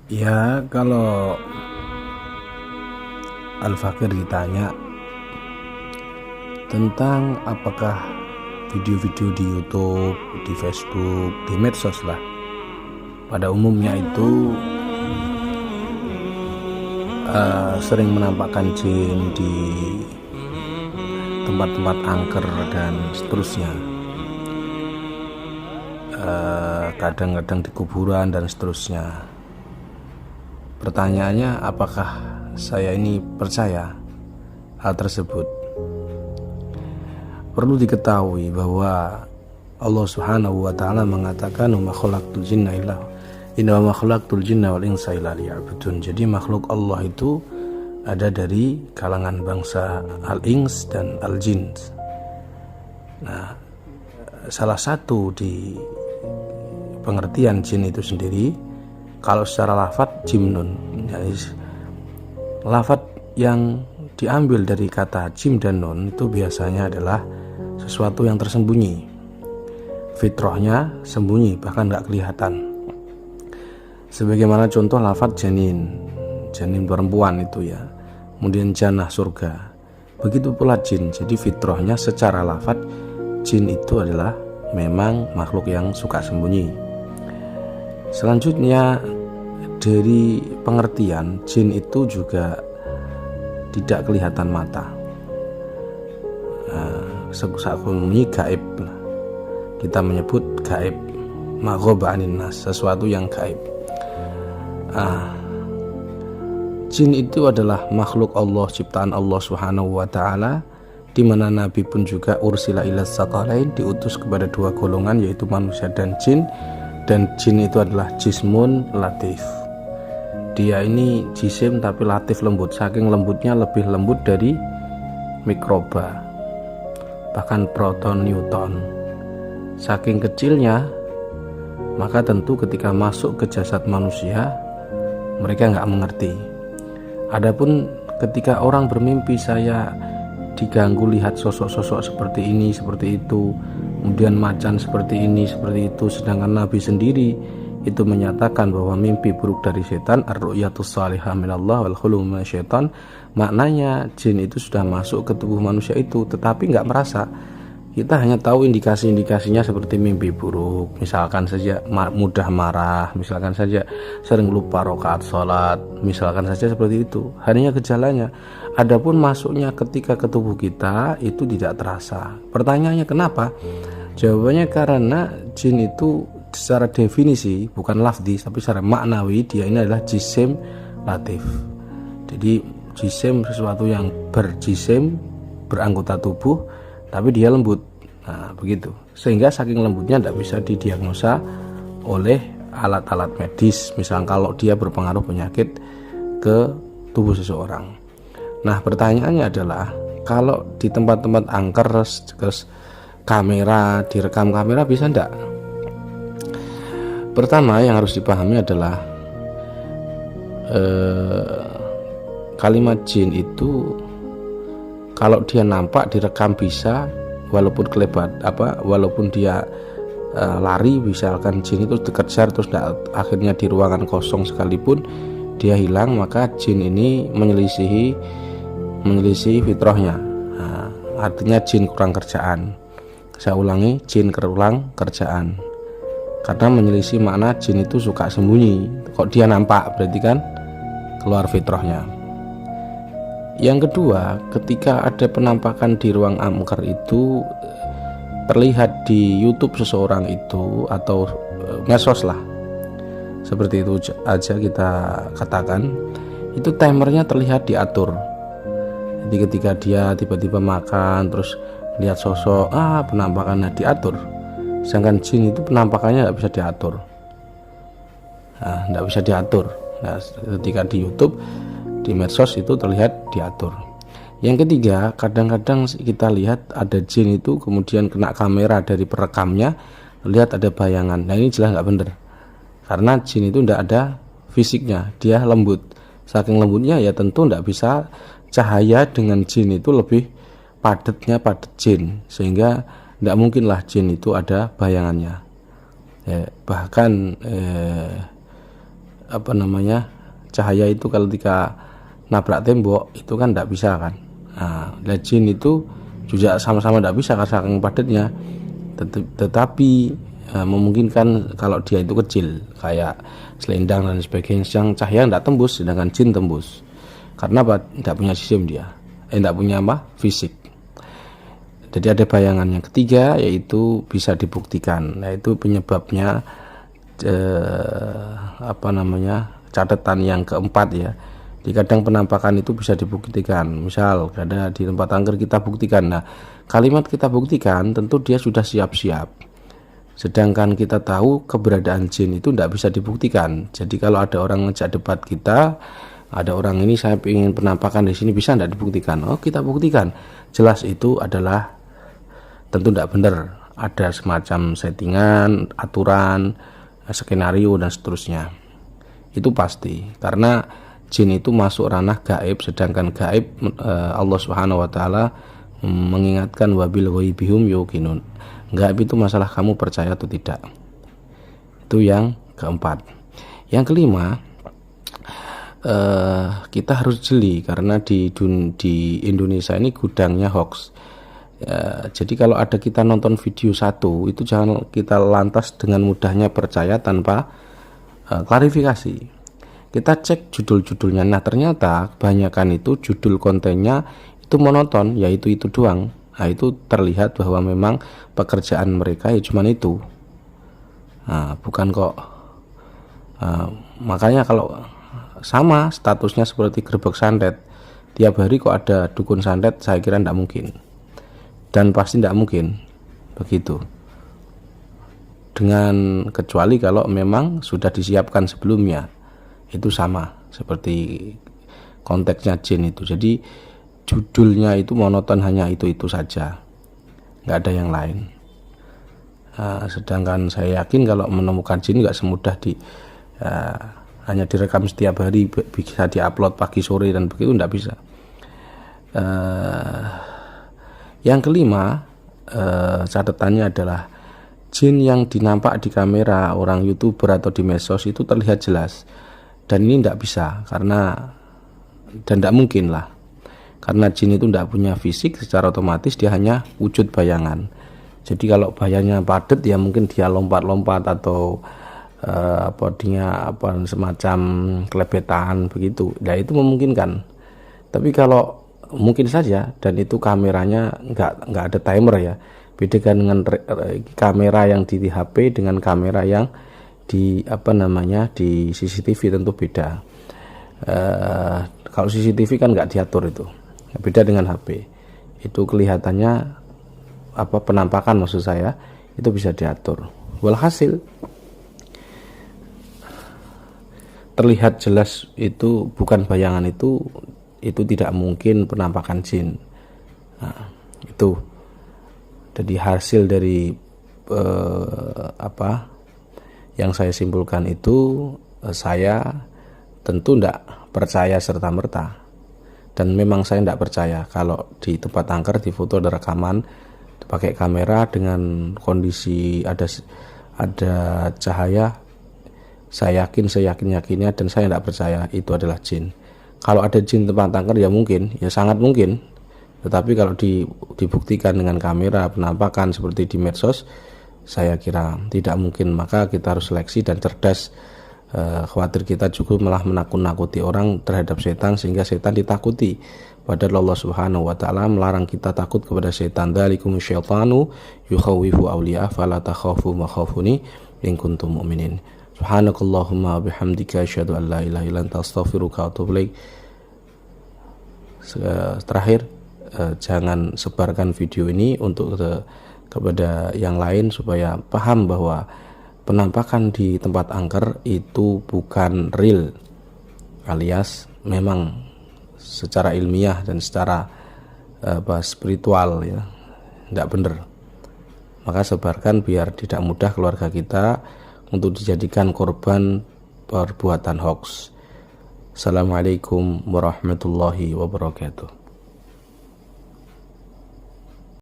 Ya, kalau Al-Fakir ditanya tentang apakah video-video di YouTube, di Facebook, di medsos lah, pada umumnya itu sering menampakkan jin di tempat-tempat angker dan seterusnya, kadang-kadang di kuburan dan seterusnya. Pertanyaannya, apakah saya ini percaya hal tersebut? Perlu diketahui bahwa Allah Subhanahu wa taala mengatakan, "Wa ma khalaqtul jinna wal insa illa liya'budun." Jadi makhluk Allah itu ada dari kalangan bangsa al-ins dan al-jin. Nah, salah satu di pengertian jin itu sendiri, kalau secara lafadz jimnun, jadi lafadz yang diambil dari kata jim dan nun itu biasanya adalah sesuatu yang tersembunyi, fitrahnya sembunyi, bahkan gak kelihatan. Sebagaimana contoh lafadz janin perempuan itu ya, kemudian jannah surga, begitu pula jin. Jadi fitrahnya secara lafadz jin itu adalah memang makhluk yang suka sembunyi. Selanjutnya dari pengertian, jin itu juga tidak kelihatan mata, sembunyi, gaib. Kita menyebut gaib, ma ghaba anin nas, sesuatu yang gaib. Jin itu adalah makhluk Allah, ciptaan Allah Subhanahu wa taala, di mana Nabi pun juga ursila ilas tsaqalain, diutus kepada dua golongan, yaitu manusia dan jin. Dan jin itu adalah jismun latif. Dia ini jisim tapi latif, lembut. Saking lembutnya, lebih lembut dari mikroba, bahkan proton, newton. Saking kecilnya, maka tentu ketika masuk ke jasad manusia, mereka nggak mengerti. Adapun ketika orang bermimpi, saya diganggu lihat sosok-sosok seperti ini, seperti itu, kemudian macan seperti ini, seperti itu, sedangkan Nabi sendiri itu menyatakan bahwa mimpi buruk dari setan, ar-ru'yatus salihah minallah wal khulum minasyaitan. Maknanya jin itu sudah masuk ke tubuh manusia itu, tetapi nggak merasa. Kita hanya tahu indikasi-indikasinya seperti mimpi buruk, misalkan saja mudah marah, misalkan saja sering lupa rakaat sholat, misalkan saja seperti itu, hanya gejalanya. Adapun masuknya ketika ke tubuh kita itu tidak terasa. Pertanyaannya kenapa? Jawabannya karena jin itu secara definisi, bukan lafzi tapi secara maknawi, dia ini adalah jisim latif. Jadi jisim, sesuatu yang berjisim, beranggota tubuh, tapi dia lembut. Nah, begitu. Sehingga saking lembutnya tidak bisa didiagnosa oleh alat-alat medis, misalnya kalau dia berpengaruh penyakit ke tubuh seseorang. Nah, pertanyaannya adalah, kalau di tempat-tempat angker terus kamera, direkam kamera, bisa enggak? Pertama yang harus dipahami adalah kalimat jin itu kalau dia nampak direkam bisa, walaupun walaupun dia lari, misalkan jin itu dikejar terus akhirnya di ruangan kosong sekalipun dia hilang, maka jin ini menyelisihi fitrahnya. Nah, artinya jin kurang kerjaan. Saya ulangi, jin kurang kerjaan. Karena menyelisih makna jin itu suka sembunyi. Kok dia nampak, berarti kan keluar fitrahnya. Yang kedua, ketika ada penampakan di ruang angker itu terlihat di YouTube seseorang itu, atau medsos lah, seperti itu aja kita katakan, itu timernya terlihat diatur. Jadi ketika dia tiba-tiba makan terus lihat sosok, penampakannya diatur. Sedangkan jin itu penampakannya tidak bisa diatur. Tidak bisa diatur. Nah, ketika di YouTube, di medsos itu terlihat diatur. Yang ketiga, kadang-kadang kita lihat ada jin itu kemudian kena kamera dari perekamnya, lihat ada bayangan. Nah, ini jelas nggak benar, karena jin itu tidak ada fisiknya, dia lembut. Saking lembutnya ya tentu tidak bisa cahaya dengan jin itu lebih padatnya padat jin, sehingga tidak mungkinlah jin itu ada bayangannya. Bahkan apa namanya, cahaya itu kalau ketika nabrak tembok itu kan tidak bisa kan. Nah, jin itu juga sama-sama tidak bisa karena saking padatnya. Tetapi memungkinkan kalau dia itu kecil kayak selendang dan sebagainya, yang cahaya tidak tembus, sedangkan jin tembus. Karena apa? Tidak punya sistem dia, tidak punya fisik. Jadi ada bayangan yang ketiga, yaitu bisa dibuktikan, yaitu penyebabnya catatan yang keempat ya. Di kadang penampakan itu bisa dibuktikan. Misal ada di tempat angker kita buktikan. Nah, kalimat kita buktikan tentu dia sudah siap-siap. Sedangkan kita tahu keberadaan jin itu tidak bisa dibuktikan. Jadi kalau ada orang ngejak debat kita, ada orang ini saya ingin penampakan di sini, bisa tidak dibuktikan? Oh, kita buktikan. Jelas itu adalah tentu tidak benar. Ada semacam settingan, aturan, skenario dan seterusnya. Itu pasti, karena jin itu masuk ranah gaib, sedangkan gaib Allah Subhanahu wa taala mengingatkan wabil ghaibihum yuqinun. Gaib itu masalah kamu percaya atau tidak. Itu yang keempat. Yang kelima, kita harus jeli karena di Indonesia ini gudangnya hoax. Jadi kalau ada kita nonton video satu, itu jangan kita lantas dengan mudahnya percaya tanpa klarifikasi. Kita cek judul-judulnya. Nah, ternyata kebanyakan itu judul kontennya itu monoton, yaitu itu doang. Nah, itu terlihat bahwa memang pekerjaan mereka ya cuma itu. Nah, bukan kok. Makanya kalau sama statusnya seperti gerbek santet, tiap hari kok ada dukun santet, saya kira tidak mungkin. Dan pasti tidak mungkin begitu. Dengan kecuali kalau memang sudah disiapkan sebelumnya. Itu sama seperti konteksnya jin itu. Jadi judulnya itu monoton, hanya itu saja, nggak ada yang lain. Sedangkan saya yakin kalau menemukan jin nggak semudah hanya direkam setiap hari, bisa diupload pagi sore dan begitu, nggak bisa. Yang kelima, catatannya adalah jin yang dinampak di kamera orang YouTuber atau di medsos itu terlihat jelas. Dan ini tidak bisa dan tidak mungkin lah, karena jin itu tidak punya fisik, secara otomatis dia hanya wujud bayangan. Jadi kalau bayangnya padat ya mungkin dia lompat-lompat atau semacam kelebetan begitu. Nah, itu memungkinkan. Tapi kalau mungkin saja, dan itu kameranya nggak ada timer ya. Beda dengan kamera yang di HP dengan kamera yang di di CCTV, tentu beda. Kalau CCTV kan nggak diatur, itu beda dengan HP. Itu kelihatannya penampakan maksud saya itu bisa diatur. Walhasil terlihat jelas itu bukan bayangan, itu tidak mungkin penampakan jin. Nah, itu jadi hasil dari yang saya simpulkan itu, saya tentu tidak percaya serta-merta. Dan memang saya tidak percaya kalau di tempat angker di foto ada rekaman pakai kamera dengan kondisi ada cahaya. Saya yakinnya dan saya tidak percaya itu adalah jin. Kalau ada jin tempat angker ya mungkin, ya sangat mungkin. Tetapi kalau dibuktikan dengan kamera penampakan seperti di medsos, saya kira tidak mungkin. Maka kita harus seleksi dan cerdas. Khawatir kita juga malah menakut-nakuti orang terhadap setan sehingga setan ditakuti. Padahal Allah Subhanahu wa taala melarang kita takut kepada setan. Dzalikum syaitanu yukhawifu awliya fala takhafu ma khafuni in kuntum mu'minin. Subhanakallahumma bihamdika asyhadu an la ilaha illa anta astaghfiruka wa atubu ilaik. Terakhir, jangan sebarkan video ini untuk kepada yang lain supaya paham bahwa penampakan di tempat angker itu bukan real, alias memang secara ilmiah dan secara spiritual ya tidak benar. Maka sebarkan biar tidak mudah keluarga kita untuk dijadikan korban perbuatan hoax. Assalamualaikum warahmatullahi wabarakatuh.